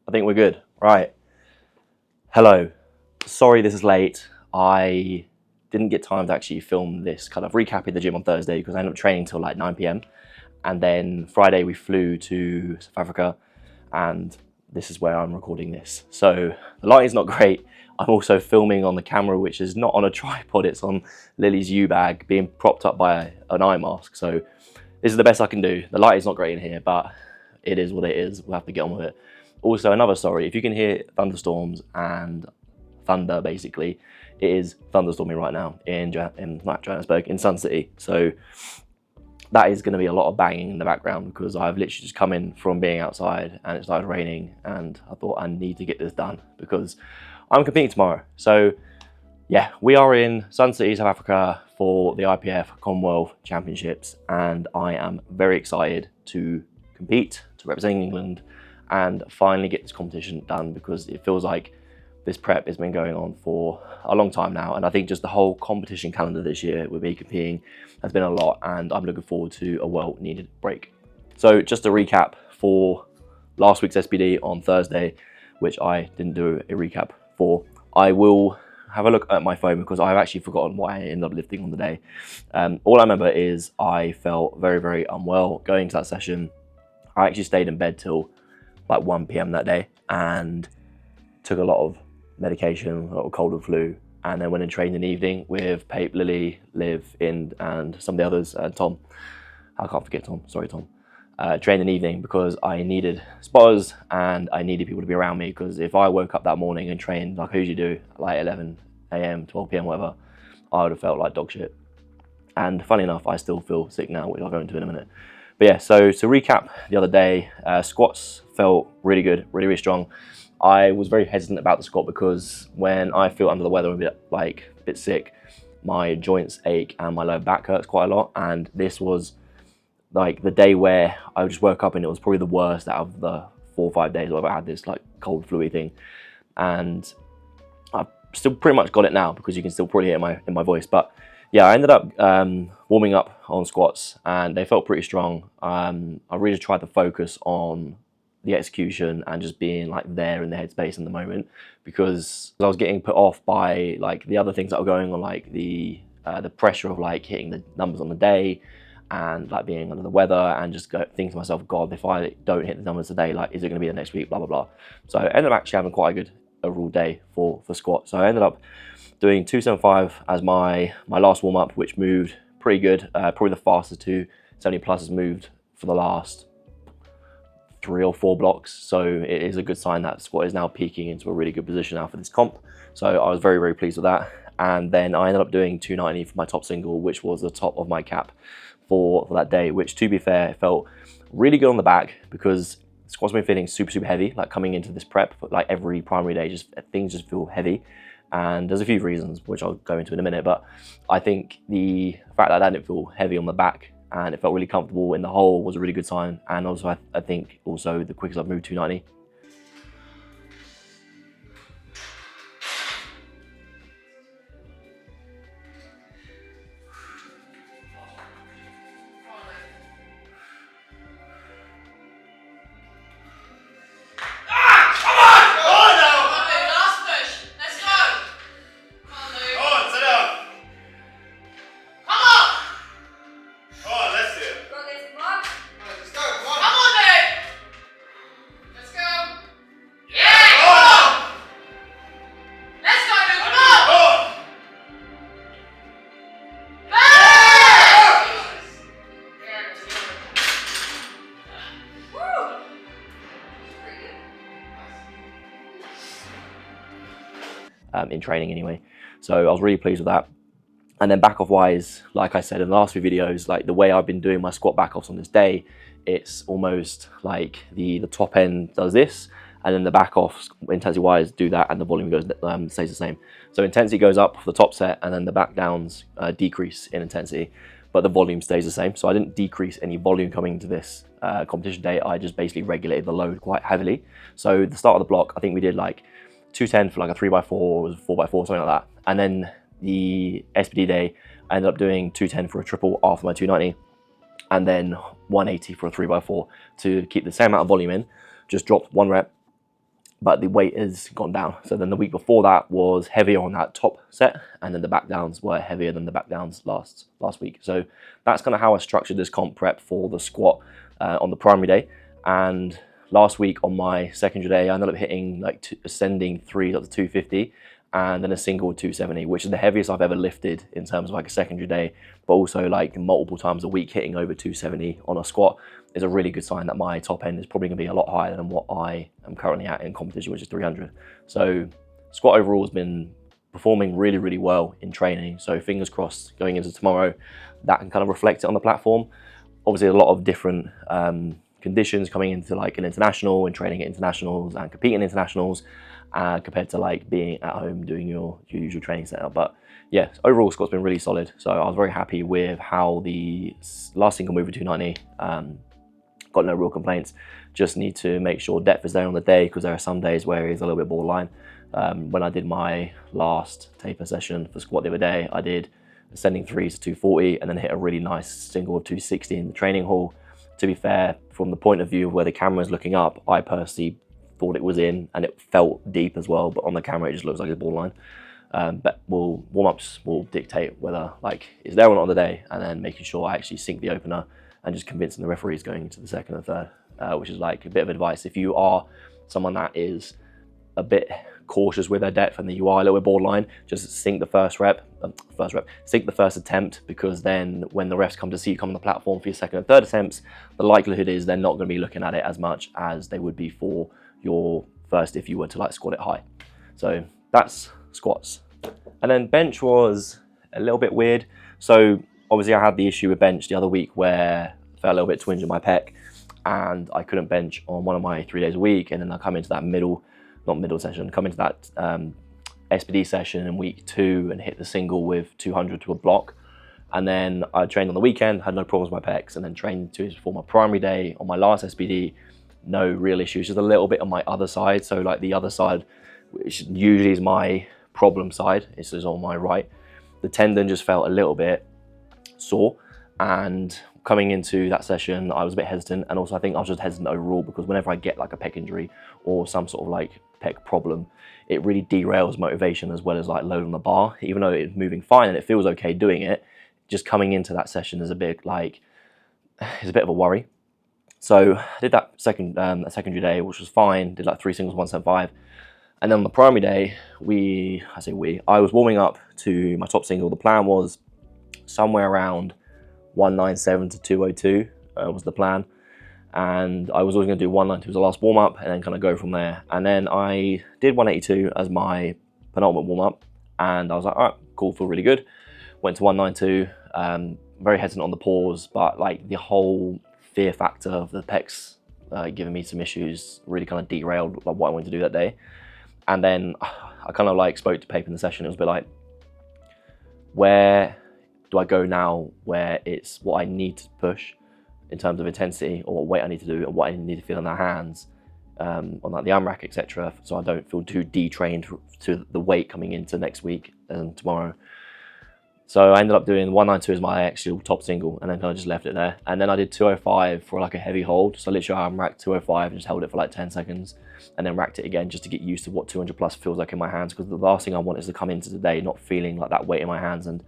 I think we're good. Right. Hello. Sorry this is late. I didn't get time to actually film this kind of recap in the gym on Thursday because I ended up training till like 9 p.m. And then Friday we flew to South Africa, and this is where I'm recording this. So the lighting's not great. I'm also filming on the camera, which is not on a tripod. It's on Lily's U-bag being propped up by an eye mask. So this is the best I can do. The light is not great in here, but it is what it is. We'll have to get on with it. Also, another sorry, if you can hear thunderstorms and thunder, basically, it is thunderstorming right now in not Johannesburg, in Sun City. So that is going to be a lot of banging in the background because I've literally just come in from being outside and it started raining, and I thought I need to get this done because I'm competing tomorrow. So yeah, we are in Sun City, South Africa for the IPF Commonwealth Championships, and I am very excited to compete, to represent England, and finally get this competition done because it feels like this prep has been going on for a long time now, and I think just the whole competition calendar this year with me competing has been a lot, and I'm looking forward to a well-needed break. So just a recap for last week's SBD on Thursday, which I didn't do a recap for. I will have a look at my phone because I've actually forgotten why I ended up lifting on the day. All I remember is I felt very, very unwell going to that session. I actually stayed in bed till like 1 p.m. that day and took a lot of medication, a lot of cold and flu, and then went and trained in the evening with Pape, Lily, Liv, and some of the others, Tom. I can't forget Tom, sorry Tom. Trained in the evening because I needed spotters and I needed people to be around me, because if I woke up that morning and trained like I usually do, like 11 a.m, 12 p.m, whatever, I would have felt like dog shit. And funny enough, I still feel sick now, which I'll go into in a minute. But yeah, so to recap the other day, squats felt really good, really, really strong. I was very hesitant about the squat because when I feel under the weather and a bit sick, my joints ache and my lower back hurts quite a lot. And this was like the day where I just woke up and it was probably the worst out of the 4 or 5 days I've ever had this like cold flu-y thing. And I've still pretty much got it now because you can still probably hear it in my voice. But yeah, I ended up warming up on squats and they felt pretty strong. I really tried to focus on the execution and just being like there in the headspace in the moment, because I was getting put off by like the other things that were going on, like the pressure of like hitting the numbers on the day and like being under the weather, and just thinking to myself, God, if I don't hit the numbers today, like is it going to be the next week, blah blah blah. So I ended up actually having quite a good overall day for squat. So I ended up doing 275 as my last warm up, which moved pretty good. Probably the fastest 270 plus has moved for the last 3 or 4 blocks. So it is a good sign that squat is now peaking into a really good position now for this comp. So I was very, very pleased with that. And then I ended up doing 290 for my top single, which was the top of my cap for that day, which to be fair, felt really good on the back because squats been feeling super, super heavy, like coming into this prep, like every primary day, just things just feel heavy. And there's a few reasons, which I'll go into in a minute, but I think the fact that I didn't feel heavy on the back and it felt really comfortable in the hole was a really good sign. And also I think also the quickest I've moved 290. In training anyway. So I was really pleased with that. And then back off wise, like I said in the last few videos, like the way I've been doing my squat back offs on this day, it's almost like the top end does this, and then the back offs intensity wise do that, and the volume goes stays the same. So intensity goes up for the top set, and then the back downs decrease in intensity, but the volume stays the same. So I didn't decrease any volume coming into this competition day. I just basically regulated the load quite heavily. So the start of the block, I think we did like 210 for like a 3x4 or 4x4, something like that. And then the SBD day, I ended up doing 210 for a triple after my 290, and then 180 for a 3x4 to keep the same amount of volume in. Just dropped 1 rep but the weight has gone down. So then the week before that was heavier on that top set, and then the back downs were heavier than the back downs last week. So that's kind of how I structured this comp prep for the squat on the primary day. And last week on my secondary day, I ended up hitting like ascending threes up to 250, and then a single 270, which is the heaviest I've ever lifted in terms of like a secondary day, but also like multiple times a week hitting over 270 on a squat is a really good sign that my top end is probably going to be a lot higher than what I am currently at in competition, which is 300. So squat overall has been performing really, really well in training. So fingers crossed going into tomorrow, that can kind of reflect it on the platform. Obviously a lot of different conditions coming into like an international and training at internationals and competing in internationals compared to like being at home doing your usual training setup. But yeah, overall squat's been really solid. So I was very happy with how the last single move of 290, got no real complaints. Just need to make sure depth is there on the day, because there are some days where it's a little bit borderline. When I did my last taper session for squat the other day, I did ascending threes to 240 and then hit a really nice single of 260 in the training hall. To be fair, from the point of view of where the camera is looking up, I personally thought it was in, and it felt deep as well, but on the camera it just looks like it's borderline. But warm-ups will dictate whether like it's there or not on the day, and then making sure I actually sink the opener and just convincing the referees going into the second and third, which is like a bit of advice. If you are someone that is a bit cautious with their depth and then you are a little bit borderline, just sink the sink the first attempt, because then when the refs come to see you come on the platform for your second and third attempts, the likelihood is they're not going to be looking at it as much as they would be for your first if you were to like squat it high. So that's squats. And then bench was a little bit weird. So obviously I had the issue with bench the other week where I felt a little bit twinge in my pec and I couldn't bench on one of my 3 days a week, and then I come into that come into that SPD session in week 2 and hit the single with 200 to a block. And then I trained on the weekend, had no problems with my pecs, and then trained for my primary day on my last SPD, no real issues, just a little bit on my other side. So like the other side, which usually is my problem side, is on my right. The tendon just felt a little bit sore, and coming into that session I was a bit hesitant, and also I think I was just hesitant overall because whenever I get like a pec injury or some sort of like pec problem, it really derails motivation as well as like load on the bar. Even though it's moving fine and it feels okay doing it, just coming into that session is a bit like, it's a bit of a worry. So I did that secondary day, which was fine, did like 3 singles 175, and then on the primary day I was warming up to my top single. The plan was somewhere around 197 to 202 was the plan, and I was always going to do 192 as the last warm up and then kind of go from there. And then I did 182 as my penultimate warm up, and I was like, all right, cool, feel really good. Went to 192, very hesitant on the pause, but like the whole fear factor of the pecs giving me some issues really kind of derailed like what I wanted to do that day. And then I kind of like spoke to Pape in the session. It was a bit like, where do I go now where it's what I need to push in terms of intensity, or what weight I need to do, and what I need to feel in their hands on like the AMRAC, etc., so I don't feel too detrained to the weight coming into next week and tomorrow. So I ended up doing 192 as my actual top single, and then kind of just left it there. And then I did 205 for like a heavy hold. So literally I racked 205 and just held it for like 10 seconds, and then racked it again just to get used to what 200 plus feels like in my hands, because the last thing I want is to come into the day not feeling like that weight in my hands. And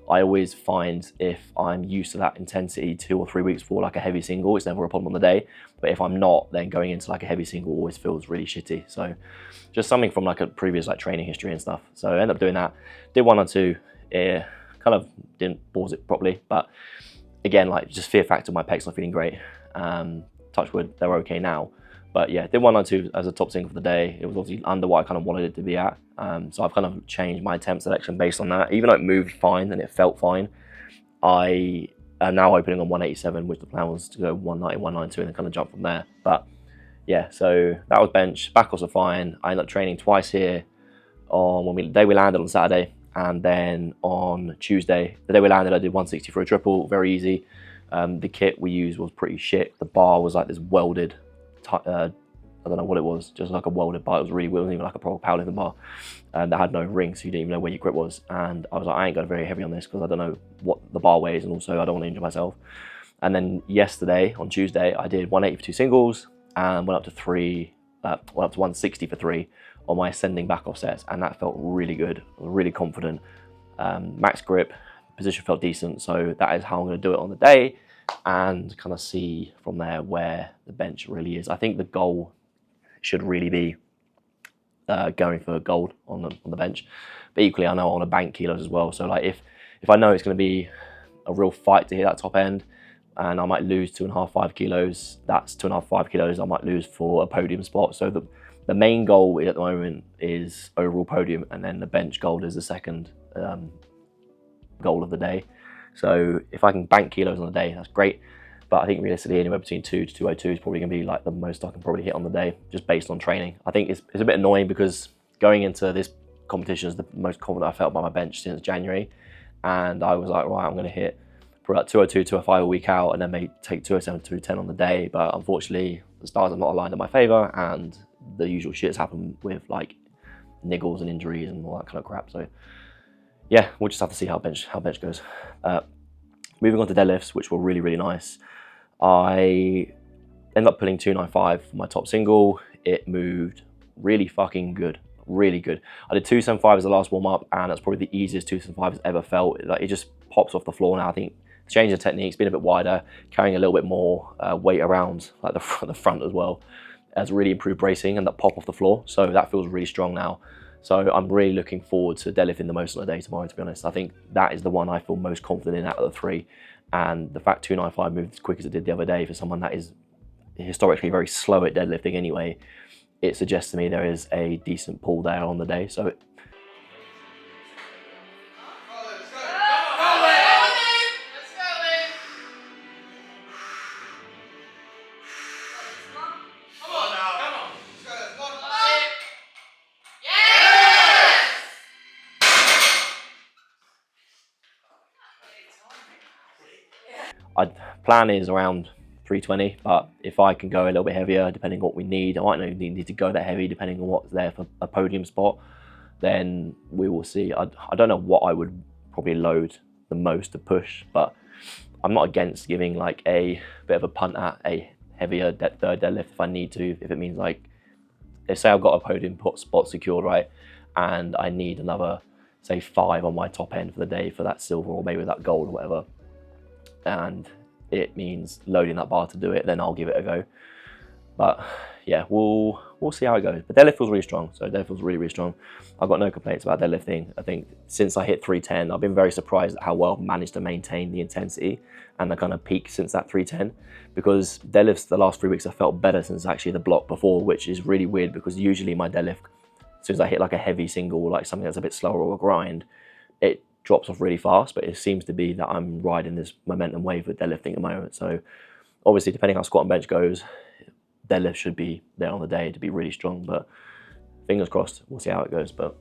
I always find if I'm used to that intensity 2 or 3 weeks before like a heavy single, it's never a problem on the day. But if I'm not, then going into like a heavy single always feels really shitty. So just something from like a previous like training history and stuff. So I ended up doing that, did 192, kind of didn't pause it properly, but again, like just fear factor, my pecs not feeling great. Touch wood, they're okay now. But yeah, did 192 as a top single for the day. It was obviously under what I kind of wanted it to be at. So I've kind of changed my attempt selection based on that. Even though it moved fine and it felt fine, I am now opening on 187, which the plan was to go 190, 192 and then kind of jump from there. But yeah, so that was bench. Back was fine. I ended up training twice here on the day we landed on Saturday, and then on Tuesday, the day we landed, I did 160 for a triple, very easy. The kit we used was pretty shit. The bar was like this welded, I don't know what it was, just like a welded bar. It was really weird, it wasn't even like a proper powerlifting bar. That had no ring, so you didn't even know where your grip was. And I was like, I ain't going very heavy on this because I don't know what the bar weighs, and also I don't want to injure myself. And then yesterday, on Tuesday, I did 180 for 2 singles and went up to 3 well, up to 160 for 3 on my ascending back off sets, and that felt really good. I was really confident. Max grip, position felt decent, so that is how I'm going to do it on the day, and kind of see from there where the bench really is. I think the goal should really be going for gold on the bench, but equally I know I want to bank kilos as well. So like if I know it's going to be a real fight to hit that top end, and I might lose 2.5, 5 kilos, that's 2.5, 5 kilos I might lose for a podium spot. So the main goal at the moment is overall podium, and then the bench goal is the second goal of the day. So if I can bank kilos on the day, that's great. But I think realistically anywhere between 2 to 202 is probably going to be like the most I can probably hit on the day, just based on training. I think it's a bit annoying because going into this competition is the most confident I felt by my bench since January. And I was like, right, I'm going to hit probably like 202, 205 a week out, and then maybe take 207, 210 on the day. But unfortunately, the stars are not aligned in my favour, and the usual shit's happened with like niggles and injuries and all that kind of crap. So yeah, we'll just have to see how bench goes. Moving on to deadlifts, which were really, really nice. I ended up pulling 295 for my top single. It moved really fucking good, really good. I did 275 as the last warm up, and that's probably the easiest 275 has ever felt. Like, it just pops off the floor now. I think changing the technique's been a bit wider, carrying a little bit more weight around like the front as well, has really improved bracing and that pop off the floor. So that feels really strong now. So I'm really looking forward to deadlifting the most on the day tomorrow, to be honest. I think that is the one I feel most confident in out of the 3. And the fact 295 moved as quick as it did the other day for someone that is historically very slow at deadlifting anyway, it suggests to me there is a decent pull there on the day. So plan is around 320, but if I can go a little bit heavier, depending on what we need, I might not need to go that heavy depending on what's there for a podium spot, then we will see. I don't know what I would probably load the most to push, but I'm not against giving like a bit of a punt at a heavier third deadlift if I need to, if it means like, let's say I've got a podium spot secured, right, and I need another, say 5 on my top end for the day for that silver or maybe that gold or whatever, and it means loading that bar to do it, then I'll give it a go. But yeah, we'll see how it goes. But deadlift feels really strong, so deadlift feels really, really strong. I've got no complaints about deadlifting. I think since I hit 310, I've been very surprised at how well I've managed to maintain the intensity and the kind of peak since that 310, because deadlifts the last 3 weeks have felt better since actually the block before, which is really weird because usually my deadlift, as soon as I hit like a heavy single, like something that's a bit slower or a grind, it drops off really fast. But it seems to be that I'm riding this momentum wave with deadlifting at the moment. So obviously, depending how squat and bench goes, deadlift should be there on the day to be really strong. But fingers crossed, we'll see how it goes. But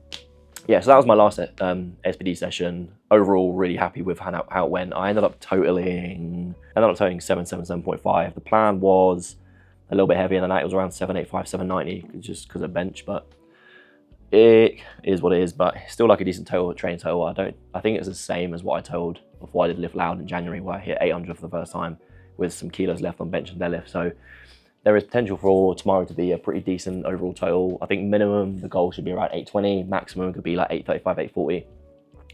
yeah, so that was my last SPD session. Overall, really happy with how it went. I ended up totaling 777.5. The plan was a little bit heavier than that. It was around 785, 790, just because of bench, but it is what it is. But still like a decent total, training total. I think it's the same as what I told before I did Lift Loud in January, where I hit 800 for the first time with some kilos left on bench and deadlift. So there is potential for tomorrow to be a pretty decent overall total. I think minimum, the goal should be around 820. Maximum could be like 835, 840.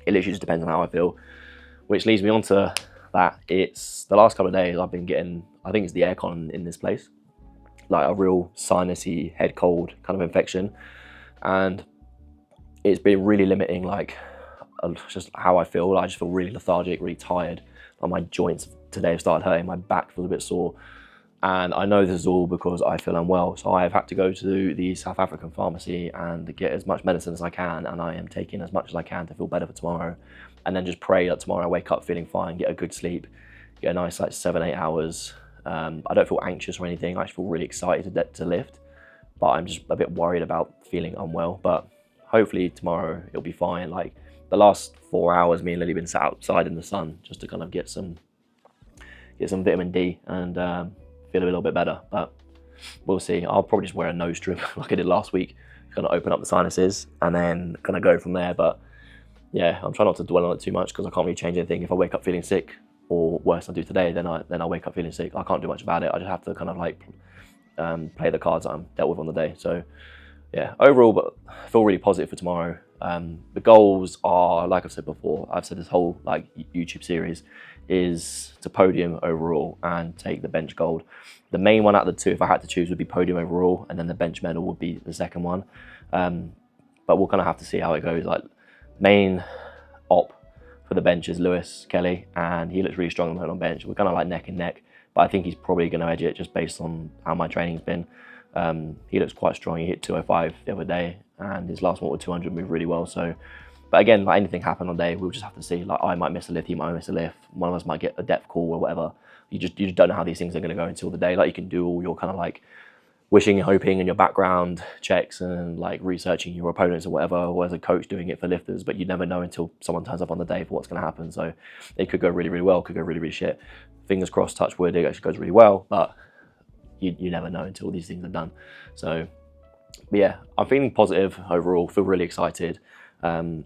It literally just depends on how I feel. Which leads me on to that. It's the last couple of days I've been getting, I think it's the aircon in this place, like a real sinusy, head cold kind of infection. And it's been really limiting, like just how I feel. I just feel really lethargic, really tired. Like my joints today have started hurting, my back feels a bit sore. And I know this is all because I feel unwell. So I've had to go to the South African pharmacy and get as much medicine as I can. And I am taking as much as I can to feel better for tomorrow. And then just pray that tomorrow I wake up feeling fine, get a good sleep, get a nice like 7-8 hours. I don't feel anxious or anything. I just feel really excited to lift. But I'm just a bit worried about feeling unwell. But hopefully tomorrow it'll be fine. Like the last 4 hours, me and Lily been sat outside in the sun just to kind of get some vitamin D and feel a little bit better. But we'll see. I'll probably just wear a nose strip like I did last week, kind of open up the sinuses and then kind of go from there. But yeah, I'm trying not to dwell on it too much because I can't really change anything. If I wake up feeling sick, or worse I do today, then I wake up feeling sick. I can't do much about it. I just have to kind of like play the cards I'm dealt with on the day. So yeah, overall, but I feel really positive for tomorrow. The goals are, like I've said before, I've said this whole like YouTube series is to podium overall and take the bench gold. The main one out of the two, if I had to choose, would be podium overall, and then the bench medal would be the second one. But we'll kind of have to see how it goes. Like, main op for the bench is Lewis Kelly, and he looks really strong at the moment on bench. We're kind of like neck and neck, but I think he's probably going to edge it just based on how my training's been. He looks quite strong. He hit 205 the other day, and his last one with 200 moved really well. So, but again, like anything happen on day, we'll just have to see. Like, I might miss a lift, he might miss a lift, one of us might get a depth call or whatever. You just don't know how these things are going to go until the day. Like, you can do all your kind of like wishing and hoping in your background checks and like researching your opponents or whatever, or as a coach doing it for lifters, but you never know until someone turns up on the day for what's going to happen. So it could go really, really well, could go really, really shit. Fingers crossed, touch wood, it actually goes really well, but you never know until these things are done. So, but yeah, I'm feeling positive overall, feel really excited.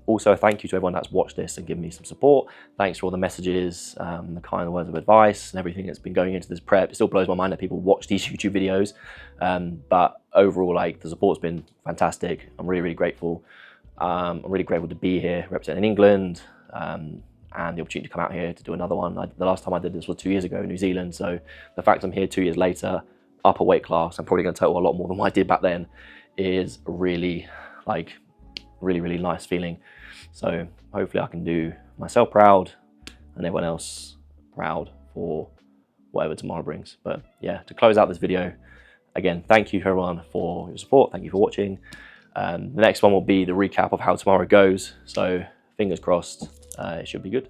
Also, thank you to everyone that's watched this and given me some support. Thanks for all the messages, the kind words of advice and everything that's been going into this prep. It still blows my mind that people watch these YouTube videos. But overall, like, the support's been fantastic. I'm really, really grateful. I'm really grateful to be here representing England, and the opportunity to come out here to do another one. The last time I did this was 2 years ago in New Zealand. So the fact I'm here 2 years later, up a weight class, I'm probably going to total a lot more than what I did back then, is really, like, really, really nice feeling. So hopefully I can do myself proud and everyone else proud for whatever tomorrow brings. But yeah, to close out this video, again, thank you everyone for your support. Thank you for watching. The next one will be the recap of how tomorrow goes. So fingers crossed, it should be good.